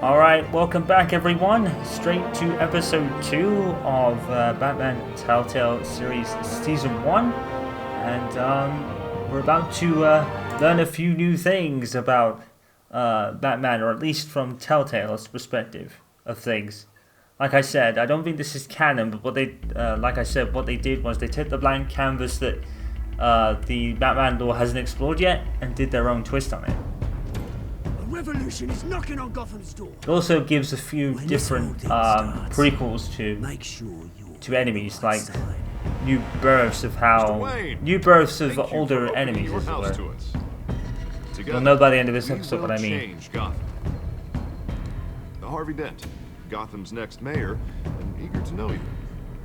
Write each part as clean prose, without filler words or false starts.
Alright, welcome back everyone. Straight to episode 2 of Batman Telltale series season 1. And we're about to learn a few new things about Batman, or at least from Telltale's perspective of things. Like I said, I don't think this is canon, but what they did was they took the blank canvas that the Batman lore hasn't explored yet and did their own twist on it. Revolution is knocking on Gotham's door. It also gives a few different prequels to enemies, like new births of older enemies, as it were. We'll know by the end of this episode what I mean. Harvey Dent, Gotham's next mayor, and eager to know you.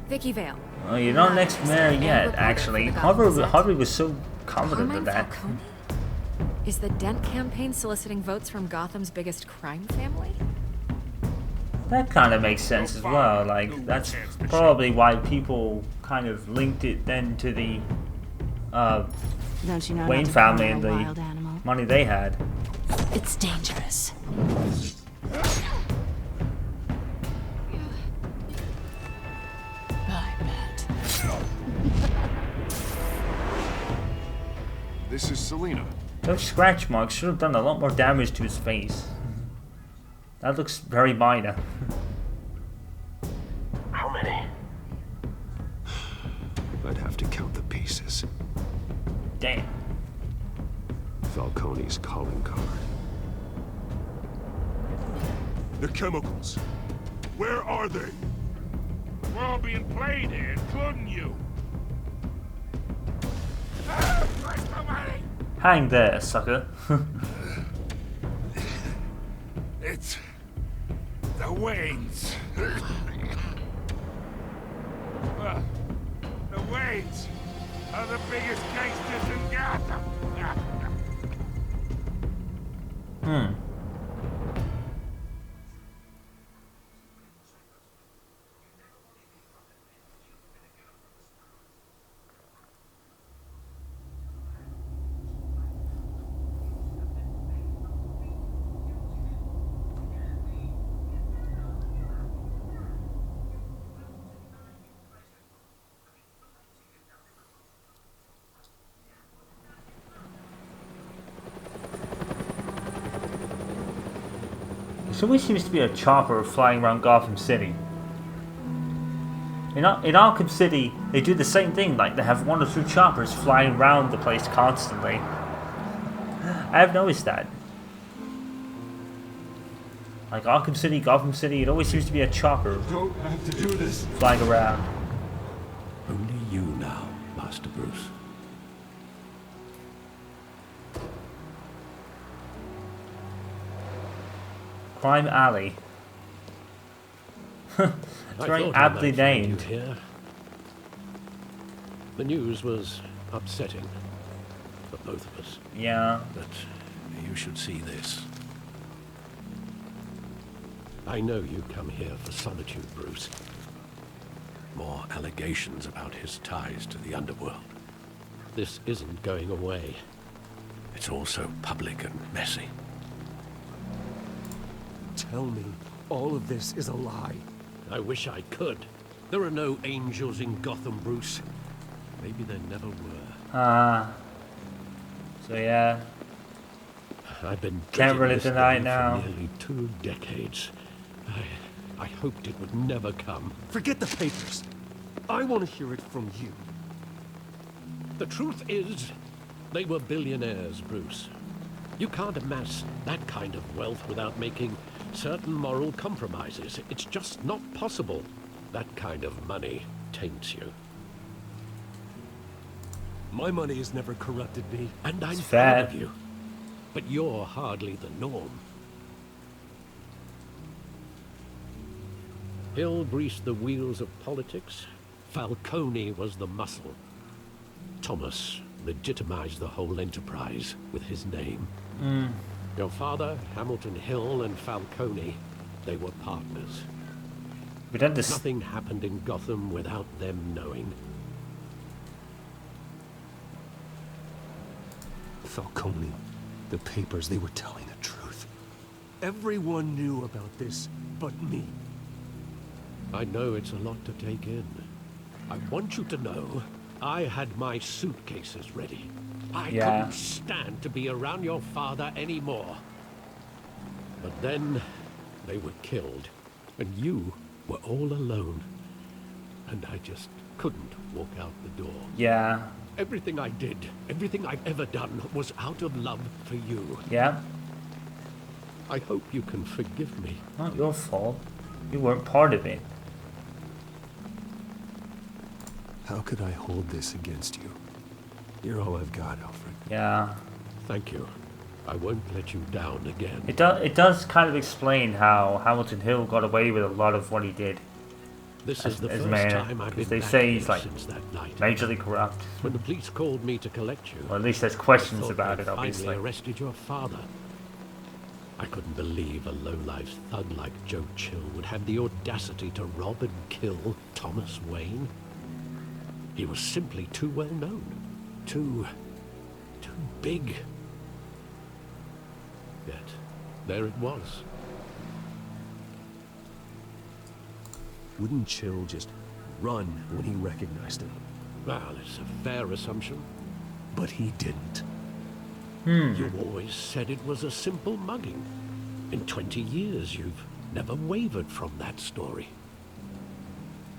Vicky Vale. Oh, you're not next mayor yet, actually. Harvey was so confident of that. Falcone? Is the Dent campaign soliciting votes from Gotham's biggest crime family? That kind of makes sense as well. Like, that's probably why people kind of linked it then to the Don't you know Wayne family and the money they had. It's dangerous. Bye, Matt. This is Selina. Those scratch marks should have done a lot more damage to his face. That looks very minor. How many? I'd have to count the pieces. Damn. Falcone's calling card. The chemicals. Where are they? We're all being played here, including you. Hang there, sucker. It's the Waynes. The Waynes are the biggest gangsters in Gotham. There always seems to be a chopper flying around Gotham City. In Arkham City, they do the same thing, like they have one or two choppers flying around the place constantly. I have noticed that. Like Arkham City, Gotham City, it always seems to be a chopper Don't have to do this. flying around. Only you now, Master Bruce. Crime Alley. It's very aptly named. Here. The news was upsetting for both of us, Yeah. but you should see this. I know you come here for solitude, Bruce. More allegations about his ties to the underworld. This isn't going away. It's all so public and messy. Tell me, all of this is a lie. I wish I could. There are no angels in Gotham, Bruce. Maybe there never were. So yeah. I've been Can't dreading really this deny day it now. for nearly 2 decades. I hoped it would never come. Forget the papers. I want to hear it from you. The truth is, they were billionaires, Bruce. You can't amass that kind of wealth without making certain moral compromises. It's just not possible. That kind of money taints you. My money has never corrupted me. And I'm fair. proud of you. But you're hardly the norm. Hill greased the wheels of politics. Falcone was the muscle. Thomas legitimized the whole enterprise with his name. Your father, Hamilton Hill, and Falcone, they were partners. We done this. Nothing happened in Gotham without them knowing. Falcone, the papers, they were telling the truth. Everyone knew about this but me. I know it's a lot to take in. I want you to know I had my suitcases ready. I couldn't stand to be around your father anymore. But then they were killed, and you were all alone. And I just couldn't walk out the door. Yeah. Everything I did, everything I've ever done, was out of love for you. Yeah. I hope you can forgive me. Not your fault. You weren't part of it. How could I hold this against you? You're all I've got, Alfred. Yeah. Thank you. I won't let you down again. It does kind of explain how Hamilton Hill got away with a lot of what he did. This is the as first mayor, time I've been they back say here he's like since that night. majorly corrupt. When the police called me to collect you, Or at least there's I questions thought about they'd it, obviously. finally arrested your father. I couldn't believe a low-life thug like Joe Chill would have the audacity to rob and kill Thomas Wayne. He was simply too well known. Too big. Yet, there it was. Wouldn't Chill just run when he recognized him? Well, it's a fair assumption. But he didn't. You always said it was a simple mugging. In 20 years, you've never wavered from that story.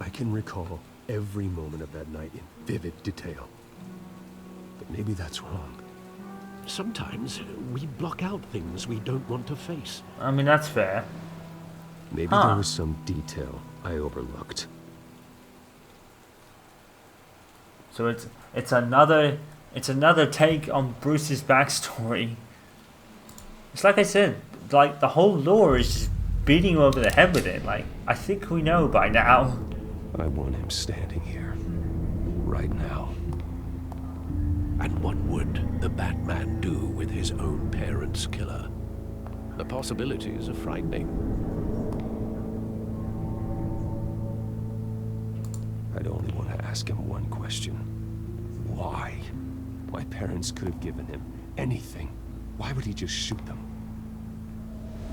I can recall every moment of that night in vivid detail. But maybe that's wrong. Sometimes we block out things we don't want to face. I mean, that's fair. Maybe there was some detail I overlooked. So it's another take on Bruce's backstory. It's like I said, like the whole lore is just beating you over the head with it. Like, I think we know by now. I want him standing here, right now. And what would the Batman do with his own parents' killer? The possibilities are frightening. I'd only want to ask him one question. Why? My parents could have given him anything. Why would he just shoot them?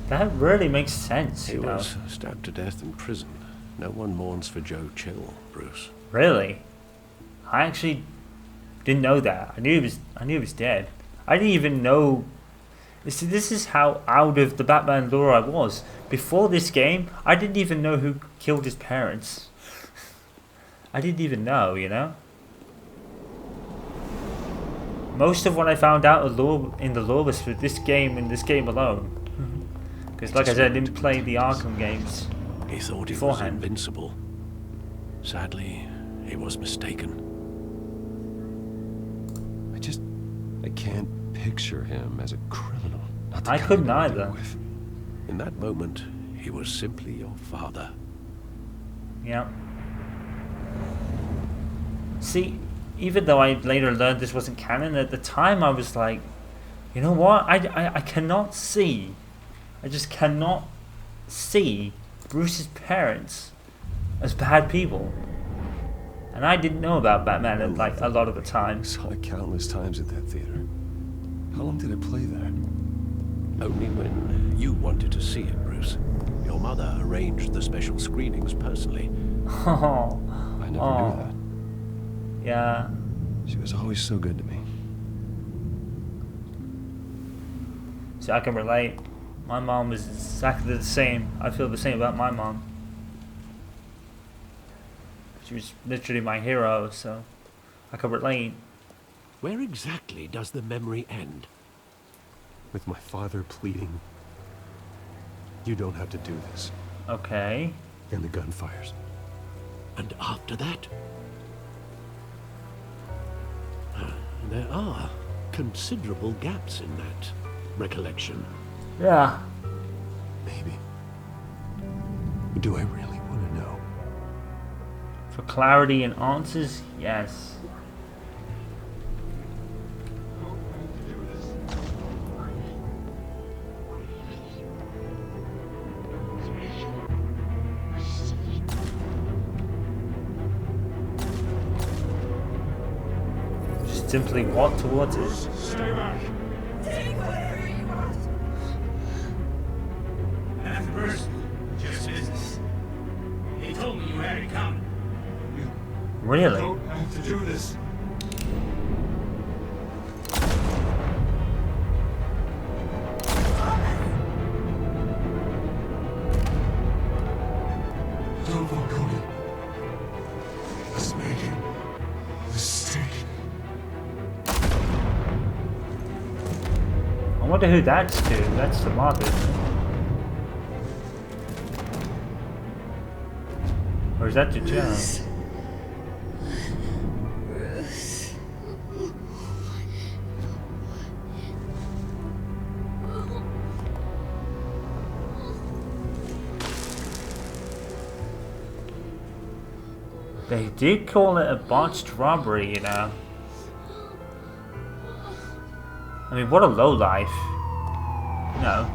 That really makes sense, He you know. was stabbed to death in prison. No one mourns for Joe Chill, Bruce. Really? I actually didn't know that. I knew he was dead. I didn't even know. See, this is how out of the Batman lore I was. Before this game, I didn't even know who killed his parents. I didn't even know, you know? Most of what I found out in the lore was for this game and this game alone. Because like I said, I didn't play the Arkham games. He thought he was beforehand. invincible. Sadly, he was mistaken. I can't picture him as a criminal. Not the I kind couldn't I wanna either. deal with. In that moment, he was simply your father. Yeah. See, even though I later learned this wasn't canon, at the time I was like, you know what? I cannot see. I just cannot see Bruce's parents as bad people. And I didn't know about Batman at like a lot of the I time. saw it countless times at that theater. How long did it play there? Only when you wanted to see it, Bruce. Your mother arranged the special screenings personally. Oh, I never knew that. yeah. She was always so good to me. See, I can relate. My mom was exactly the same. I feel the same about my mom. She was literally my hero, so I can relate. Where exactly does the memory end? With my father pleading, "You don't have to do this," Okay. and the gunfires. And after that? There are considerable gaps in that recollection. Yeah. Maybe. Do I really want to know? For clarity and answers, yes. Just simply walk towards it. Stay back. Take whatever you want. Really? Don't have to do this. Don't Falcone. Let's make it a mistake. I wonder who that's to. That's the mother. Or is that to Joe? They did call it a botched robbery, you know. I mean, what a lowlife. No.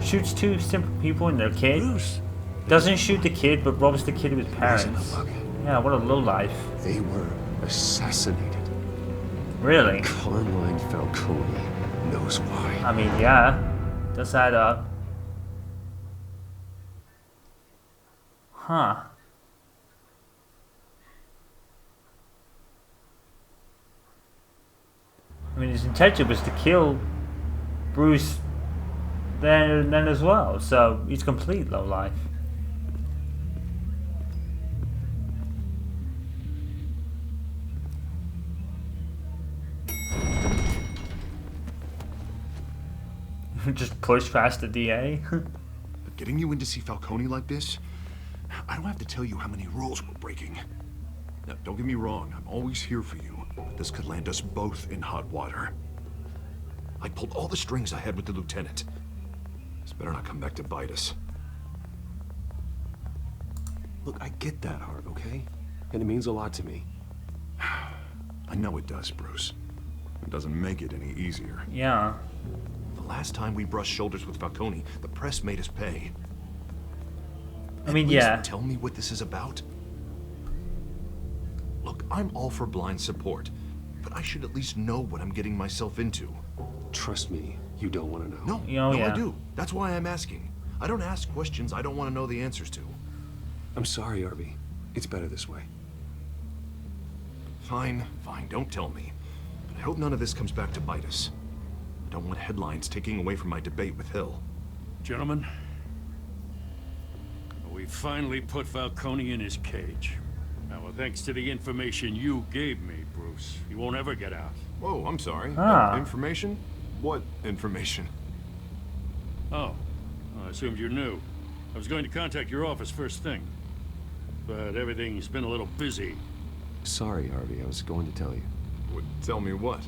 Shoots two simple people and their kid. Bruce. Doesn't shoot the kid, but robs the kid with parents. Yeah, what a lowlife. They were assassinated. Really? Carmine Falcone knows why. I mean, yeah. Does add up. Huh. I mean, his intention was to kill Bruce then as well, so he's complete lowlife. Just push past the DA. Getting you in to see Falcone like this? I don't have to tell you how many rules we're breaking. Now, don't get me wrong, I'm always here for you. But this could land us both in hot water. I pulled all the strings I had with the lieutenant. This better not come back to bite us. Look, I get that, Hart, okay? And it means a lot to me. I know it does, Bruce. It doesn't make it any easier. Yeah. The last time we brushed shoulders with Falcone, the press made us pay. I mean, At least yeah. Tell me what this is about. Look, I'm all for blind support, but I should at least know what I'm getting myself into. Trust me, you don't want to know. No, Oh, no, yeah. I do. That's why I'm asking. I don't ask questions I don't want to know the answers to. I'm sorry, Arby. It's better this way. Fine, fine, don't tell me. But I hope none of this comes back to bite us. I don't want headlines taking away from my debate with Hill. Gentlemen, we finally put Falcone in his cage. Now, well, thanks to the information you gave me, Bruce, he won't ever get out. Whoa, I'm sorry. Ah. Information? What information? Oh, I assumed you knew. I was going to contact your office first thing, but everything's been a little busy. Sorry, Arby. I was going to tell you. Tell me what?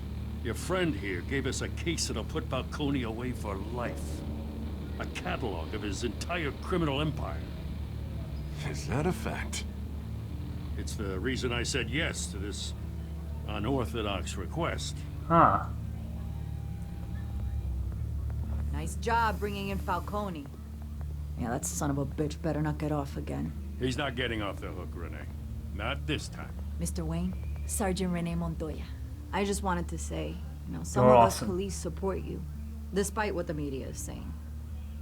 Your friend here gave us a case that'll put Falcone away for life. A catalog of his entire criminal empire. Is that a fact? It's the reason I said yes to this unorthodox request. Huh. Nice job bringing in Falcone. Yeah, that son of a bitch better not get off again. He's not getting off the hook, Renee. Not this time. Mr. Wayne, Sergeant Renee Montoya. I just wanted to say, some You're of awesome. us police support you, despite what the media is saying.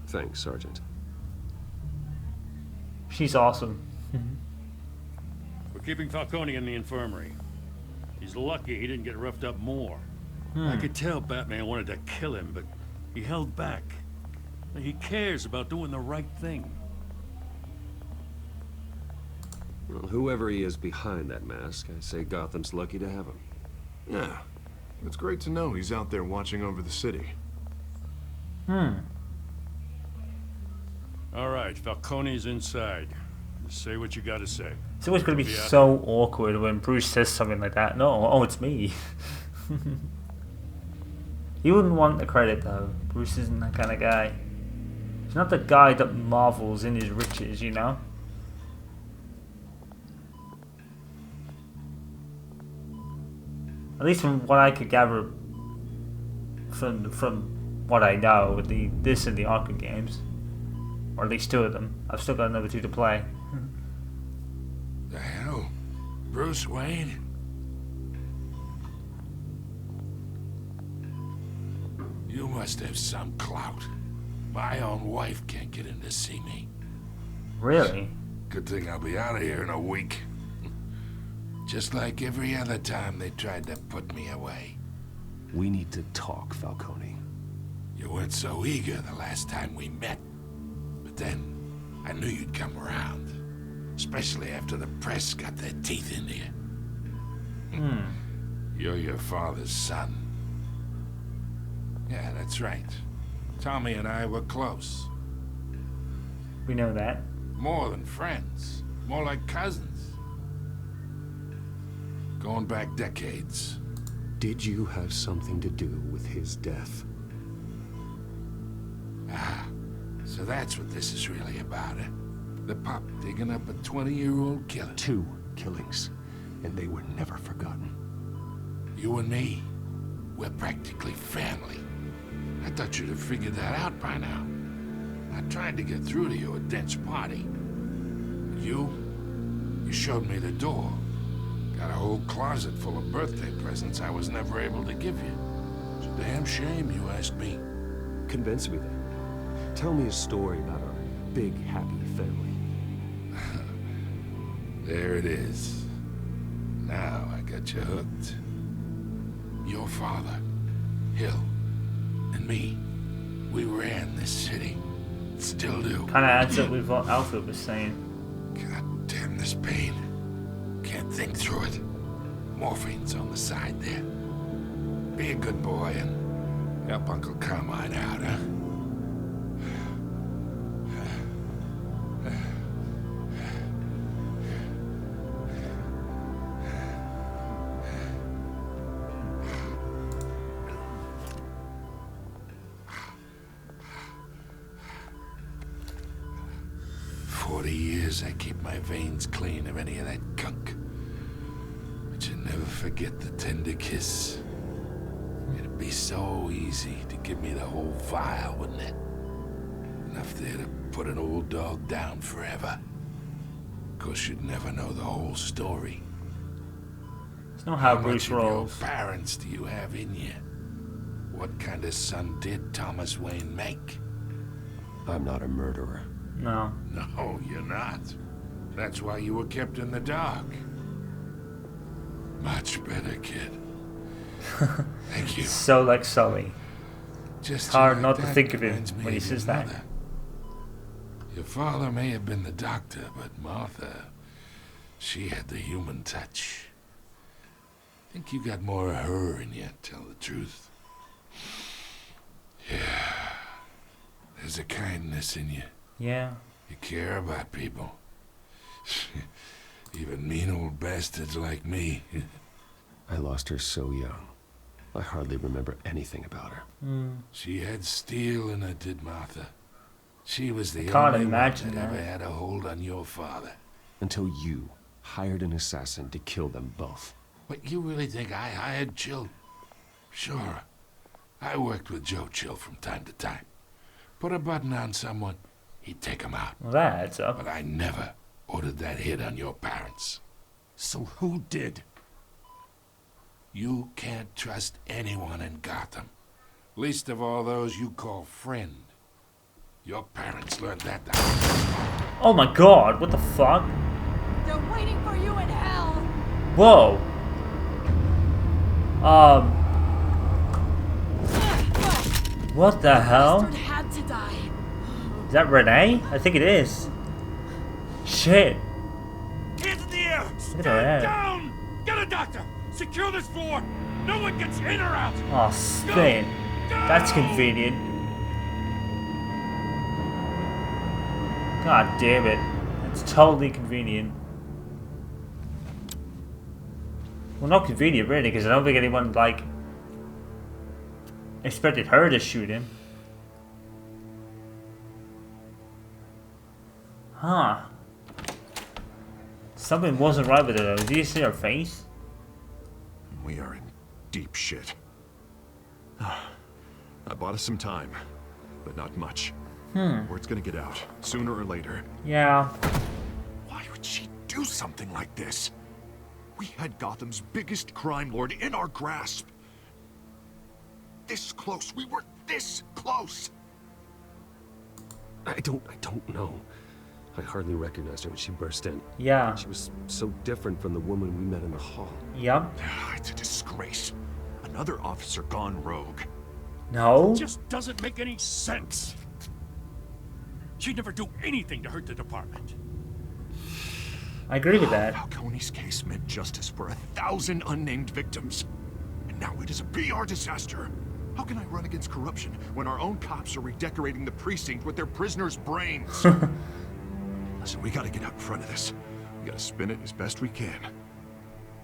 Thanks, Sergeant. She's awesome. We're keeping Falcone in the infirmary. He's lucky he didn't get roughed up more. I could tell Batman wanted to kill him, but he held back. He cares about doing the right thing. Well, whoever he is behind that mask, I say Gotham's lucky to have him. Yeah. It's great to know he's out there watching over the city. All right, Falcone's inside. Say what you gotta say. It's always going to be so awkward when Bruce says something like that. No, oh, it's me. He wouldn't want the credit, though. Bruce isn't that kind of guy. He's not the guy that marvels in his riches, you know? At least from what I could gather from what I know with this and the Arkham games. Or at least two of them. I've still got another two to play. The hell? Bruce Wayne? You must have some clout. My own wife can't get in to see me. Really? Good thing I'll be out of here in a week. Just like every other time they tried to put me away. We need to talk, Falcone. You weren't so eager the last time we met. But then, I knew you'd come around. Especially after the press got their teeth into you. You're your father's son. Yeah, that's right. Tommy and I were close. We know that. More than friends. More like cousins. Going back decades. Did you have something to do with his death? Ah, so that's what this is really about, eh? The pup digging up a 20-year-old killer. 2 killings, and they were never forgotten. You and me, we're practically family. I thought you'd have figured that out by now. I tried to get through to you at Dent's party. But you showed me the door. Got a whole closet full of birthday presents I was never able to give you. It's a damn shame you asked me. Convince me then. Tell me a story about our big, happy family. There it is. Now I got you hooked. Your father, Hill, and me, we ran this city. Still do. Kind of adds up with what Alfred was saying. God damn this pain. Can't think through it. Morphine's on the side there. Be a good boy and help Uncle Carmine out, huh? 40 years I keep my veins clean of any of that gunk. But you never forget the tender kiss. It'd be so easy to give me the whole vial, wouldn't it? Enough there to put an old dog down forever. Of course, you'd never know the whole story. It's not how much Bruce of your rolls. parents do you have in you? What kind of son did Thomas Wayne make? I'm not a murderer. No. No, you're not. That's why you were kept in the dark. Much better, kid. Thank you. So like Sully. Just It's hard like not to that think of him reminds me when he of says your that. mother. Your father may have been the doctor, but Martha, she had the human touch. I think you got more of her in you, tell the truth. Yeah. There's a kindness in you. Yeah. You care about people. Even mean old bastards like me. I lost her so young. I hardly remember anything about her. She had steel in her, did Martha. She was the can't only one imagine that ever that. had a hold on your father. Until you hired an assassin to kill them both. But you really think I hired Chill? Sure. I worked with Joe Chill from time to time. Put a button on someone, he'd take him out. Well, that adds up. But I never ordered that hit on your parents. So who did? You can't trust anyone in Gotham. Least of all those you call friend. Your parents learned that. Oh my god, what the fuck? They're waiting for you in hell! Whoa. What the hell? Bastard had to die. Is that Renee? I think it is. Shit. Hands in the air! Look at Stand that. down! Get a doctor! Secure this floor! No one gets in or out! Oh, spin. That's convenient. God damn it. It's totally convenient. Well, not convenient, really, because I don't think anyone, like, expected her to shoot him. Huh. Something wasn't right with her, though. Did you see her face? We are in deep shit. I bought us some time, but not much. Word's gonna get out, sooner or later. Yeah. Why would she do something like this? We had Gotham's biggest crime lord in our grasp. This close. We were this close. I don't know. I hardly recognized her when she burst in. Yeah. She was so different from the woman we met in the hall. Yep. It's a disgrace. Another officer gone rogue. No. It just doesn't make any sense. She'd never do anything to hurt the department. I agree with that. Falcone's case meant justice for 1,000 unnamed victims. And now it is a PR disaster. How can I run against corruption when our own cops are redecorating the precinct with their prisoners' brains? Listen, we gotta get out in front of this. We gotta spin it as best we can.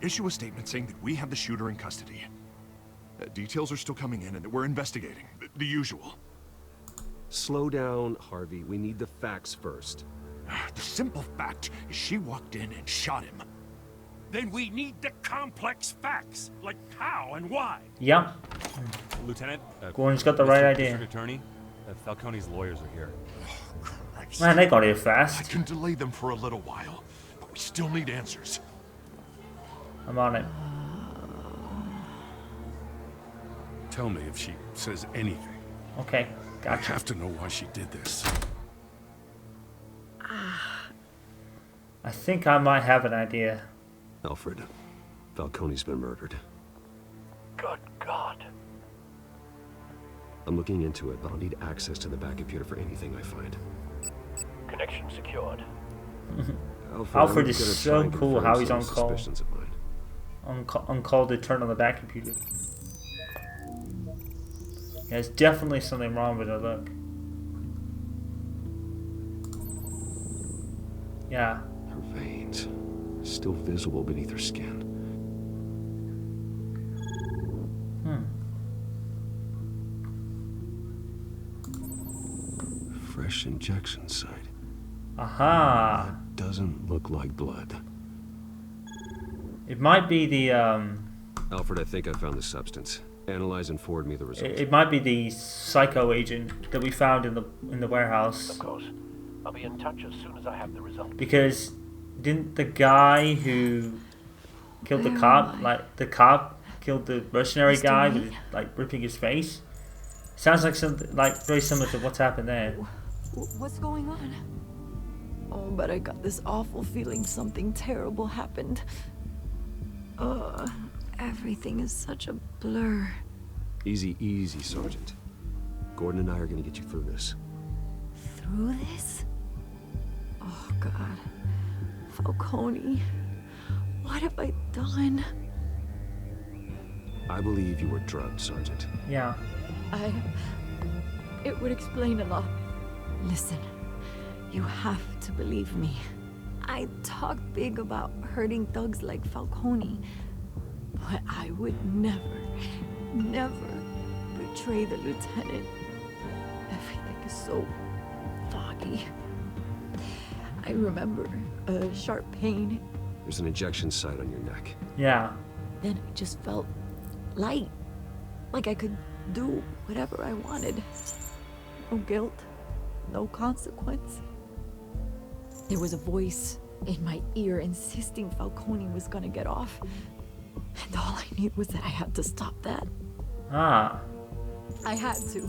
Issue a statement saying that we have the shooter in custody. Details are still coming in and that we're investigating. The usual. Slow down, Harvey. We need the facts first. The simple fact is she walked in and shot him. Then we need the complex facts, like how and why. Yep. Lieutenant, Gordon's got the right idea. District Attorney, Falcone's lawyers are here. Man, they got here I fast. can delay them for a little while, but we still need answers. I'm on it. Tell me if she says anything. Okay, I gotcha. have to know why she did this. I think I might have an idea. Alfred, Falcone's been murdered. Good God. I'm looking into it, but I'll need access to the back computer for anything I find. Connection secured. Alfred I'm is gonna so try and cool confirm how he's some on call. suspicions of mine. On call to turn on the back computer. Yeah, there's definitely something wrong with her look. Yeah. Her veins, still visible beneath her skin. Fresh injection site. Aha. That doesn't look like blood. It might be the Alfred, I think I found the substance. Analyze and forward me the results. it might be the psycho agent that we found in the warehouse. Of course. I'll be in touch as soon as I have the results. Because didn't the guy who killed the cop, like the cop killed the mercenary guy with like ripping his face? Sounds like something like very similar to what's happened there. What's going on? Oh, but I got this awful feeling something terrible happened. Everything is such a blur. Easy, easy, Sergeant. Gordon and I are gonna get you through this. Through this? Oh, God. Falcone. What have I done? I believe you were drugged, Sergeant. Yeah. It would explain a lot. Listen, you have to believe me. I talk big about hurting thugs like Falcone, but I would never betray the lieutenant. Everything is so foggy. I remember a sharp pain. There's an injection site on your neck. Yeah. Then I just felt light, like I could do whatever I wanted. No guilt, no consequence. There was a voice in my ear insisting Falcone was gonna get off. And all I knew was that I had to stop that. Ah. I had to,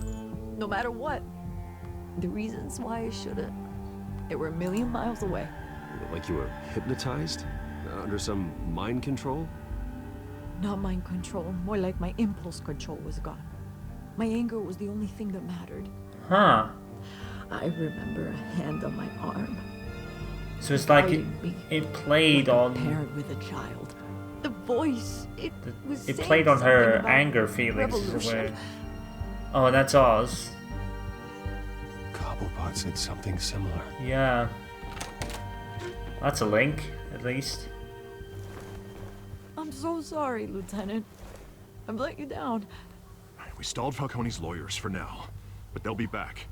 no matter what. The reasons why I shouldn't, they were a million miles away. Like you were hypnotized? Under some mind control? Not mind control, more like my impulse control was gone. My anger was the only thing that mattered. Huh. I remember a hand on my arm. So it's like it played on Paired with a child. The voice, it was it saying played on her something about anger feelings. revolution. Oh, and that's Oz. Cobblepot said something similar. Yeah. That's a link, at least. I'm so sorry, Lieutenant. I've let you down. We stalled Falcone's lawyers for now, but they'll be back.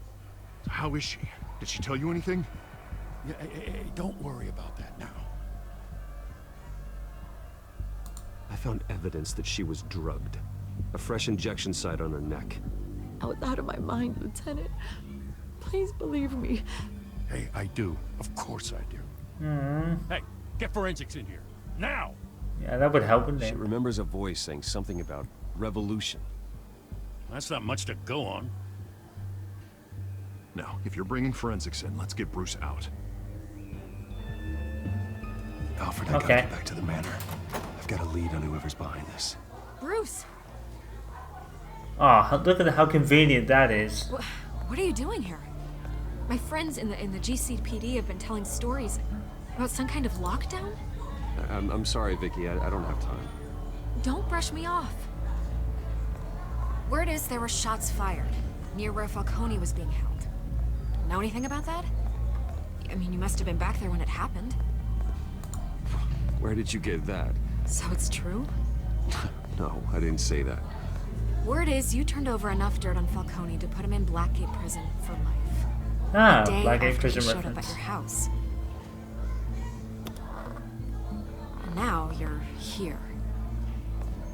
How is she? Did she tell you anything? Yeah, hey, don't worry about that now. I found evidence that she was drugged. A fresh injection site on her neck. I was out of my mind, Lieutenant. Please believe me. Hey, I do. Of course I do. Hey, get forensics in here. Now! Yeah, that would help, wouldn't She it? remembers a voice saying something about revolution. That's not much to go on. Now, if you're bringing forensics in, let's get Bruce out. I gotta Okay. get back to the manor. I've got a lead on whoever's behind this. Bruce, Oh, look at how convenient that is. what are you doing here? My friends in the GCPD have been telling stories about some kind of lockdown. I'm sorry, Vicky. I don't have time. Don't brush me off. Word is there were shots fired near where Falcone was being held. Know anything about that? I mean, you must have been back there when it happened. Where did you get that? So it's true? No, I didn't say that. Word is you turned over enough dirt on Falcone to put him in Blackgate Prison for life. Ah, The day Blackgate after Prison he showed up at reference. your house. And now you're here.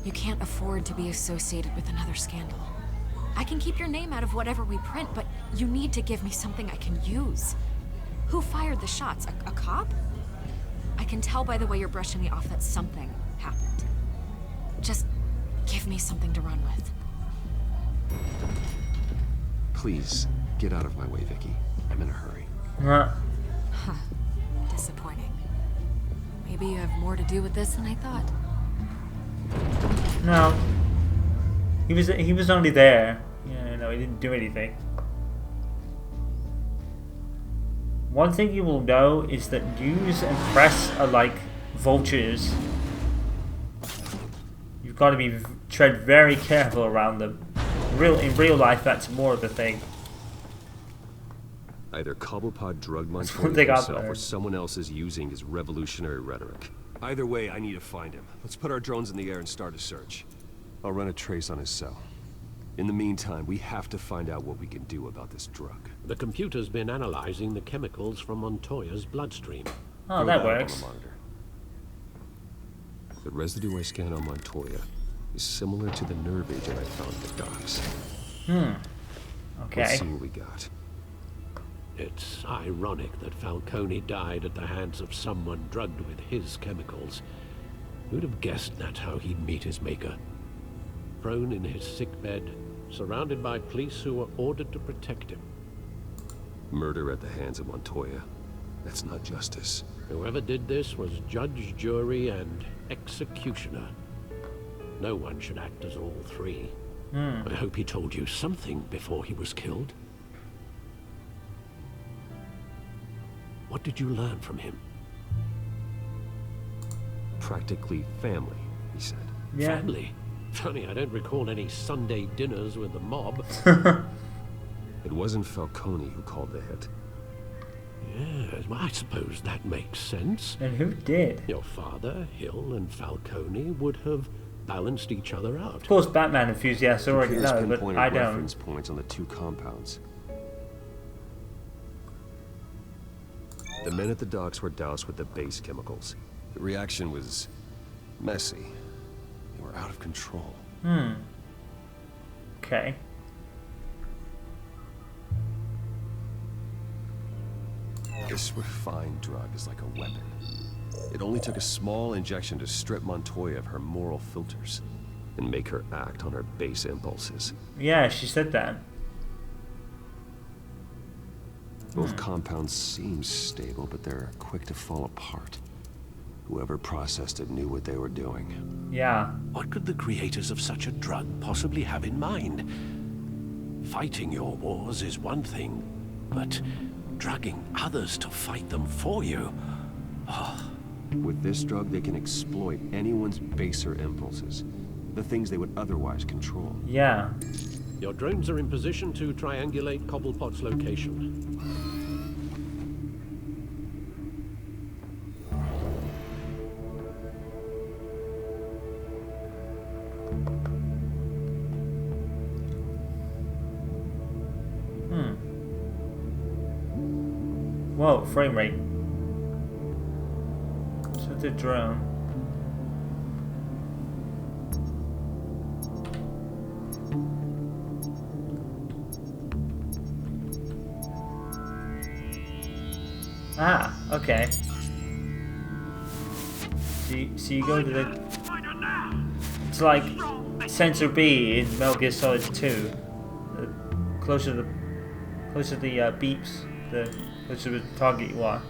You can't afford to be associated with another scandal. I can keep your name out of whatever we print, but you need to give me something I can use. Who fired the shots? A cop? I can tell by the way you're brushing me off that something happened. Just give me something to run with. Please, get out of my way, Vicky. I'm in a hurry. Huh. Disappointing. Maybe you have more to do with this than I thought. No. He was only there. Yeah, no, he didn't do anything. One thing you will know is that news and press are like vultures. You've got to tread very careful around them. In real life, that's more of the thing. Either Cobblepot drugged one Montoya thing I've himself or learned. someone else is using his revolutionary rhetoric. Either way, I need to find him. Let's put our drones in the air and start a search. I'll run a trace on his cell. In the meantime, we have to find out what we can do about this drug. The computer's been analyzing the chemicals from Montoya's bloodstream. Oh, Throw that up on works. the monitor. The residue I scan on Montoya is similar to the nerve agent I found at the docks. Okay. Let's see what we got. It's ironic that Falcone died at the hands of someone drugged with his chemicals. Who'd have guessed that's how he'd meet his maker? Prone in his sickbed, surrounded by police who were ordered to protect him. Murder at the hands of Montoya. That's not justice. Whoever did this was judge, jury, and executioner. No one should act as all three. I hope he told you something before he was killed. What did you learn from him? Practically family, he said. Yeah. Family? Funny, I don't recall any Sunday dinners with the mob. It wasn't Falcone who called the hit. Yes, well, I suppose that makes sense. And who did? Your father, Hill, and Falcone would have balanced each other out. Of course, Batman enthusiasts already Computers know, but pinpointed I don't. reference points on the two compounds. The men at the docks were doused with the base chemicals. The reaction was messy. They were out of control. Okay. This refined drug is like a weapon. It only took a small injection to strip Montoya of her moral filters and make her act on her base impulses. Yeah, she said that. Both compounds seem stable, but they're quick to fall apart. Whoever processed it knew what they were doing. Yeah. What could the creators of such a drug possibly have in mind? Fighting your wars is one thing, but drugging others to fight them for you? With this drug, they can exploit anyone's baser impulses, the things they would otherwise control. Yeah. Your drones are in position to triangulate Cobblepot's location. Whoa, frame rate. Set the drone. Ah, okay. So you go to the... It's like Sensor B in Metal Gear Solid 2. The closer the beeps, the closer to the target you are.